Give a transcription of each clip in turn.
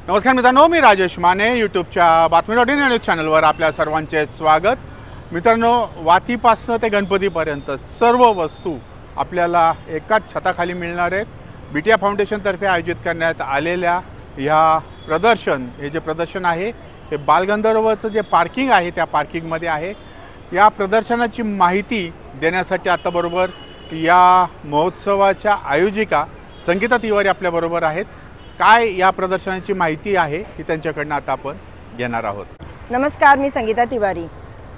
नमस्कार मित्रांनो, मी राजेश माने यूट्यूबच्या बातमी.इन न्यूज चॅनलवर आपल्या सर्वांचे स्वागत। मित्रांनो, वातीपासून ते गणपतीपर्यंत सर्व वस्तू आपल्याला एकाच छताखाली मिळणार आहेत। बीटीआय फाउंडेशनतर्फे आयोजित करण्यात आलेल्या या हे जे प्रदर्शन आहे ते बालगंधर्वचं जे पार्किंग आहे त्या पार्किंगमध्ये आहे। या प्रदर्शनाची माहिती देण्यासाठी आता बरोबर या महोत्सवाच्या आयोजिका संगीता तिवारी आपल्याबरोबर आहेत। काय या प्रदर्शनाची माहिती आहे ही त्यांच्याकडनं आता आपण घेणार आहोत। नमस्कार, मी संगीता तिवारी।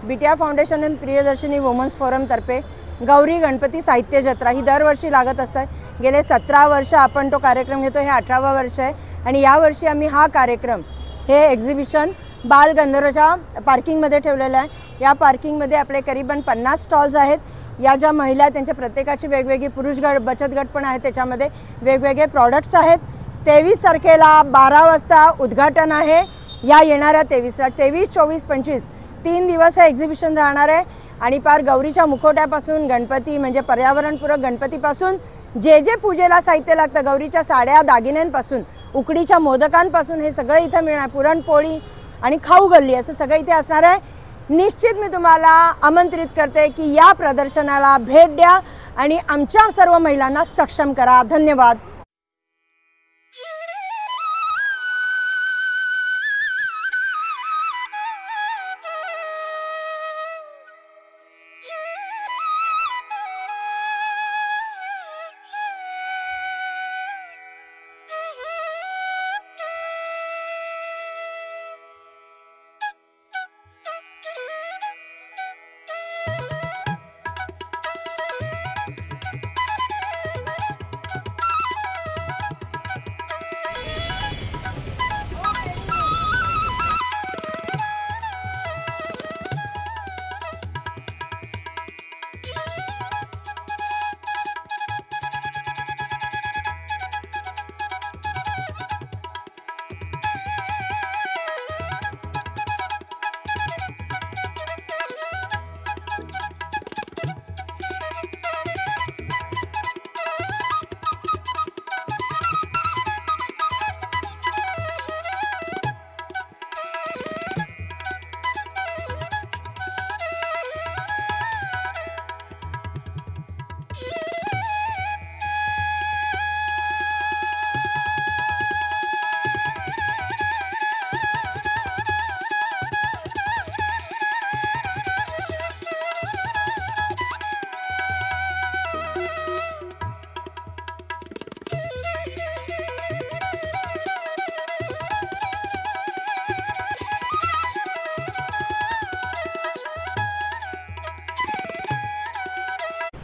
बीटीआय फाउंडेशन आणि प्रियदर्शिनी वुमन्स फोरम तर्फे गौरी गणपती साहित्य जत्रा ही दरवर्षी लागत असते। गेले 17 वर्ष आपण तो कार्यक्रम घेतो, हे 18वा वर्ष आहे आणि यावर्षी आम्ही हा कार्यक्रम हे एक्झिबिशन बालगंधर्वच्या पार्किंगमध्ये ठेवलेलं आहे। या पार्किंगमध्ये आपले करीबन 50 स्टॉल्स आहेत। या ज्या महिला त्यांच्या प्रत्येकाची वेगवेगळी पुरुष गट बचत गट पण आहे, त्याच्यामध्ये वेगवेगळे प्रॉडक्ट्स आहेत। 23 तारखेला 12 वाजता उद्घाटन आहे। या येणाऱ्या 23, 24, 25 3 दिवस हे एक्झिबिशन राहणार आहे आणि पार गौरीच्या मुखवट्यापासून गणपती म्हणजे पर्यावरणपूरक गणपतीपासून जे जे पूजेला साहित्य लागतं, गौरीच्या साड्या दागिन्यांपासून उकडीच्या मोदकांपासून हे सगळं इथे मिळणार। पुरणपोळी आणि खाऊ गल्ली असं सगळं इथे असणार आहे। निश्चित मी तुम्हाला आमंत्रित करते की या प्रदर्शनाला भेट द्या आणि आमच्या सर्व महिलांना सक्षम करा। धन्यवाद।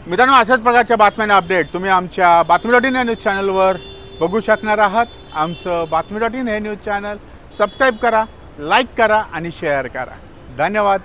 मित्रांनो, अशाच प्रकारच्या बातम्यांना अपडेट तुम्ही आमच्या बातमी.इन न्यूज चॅनलवर बघू शकणार आहात। आमचं बातमी.इन हे न्यूज चॅनल सबस्क्राईब करा, लाईक करा आणि शेअर करा। धन्यवाद।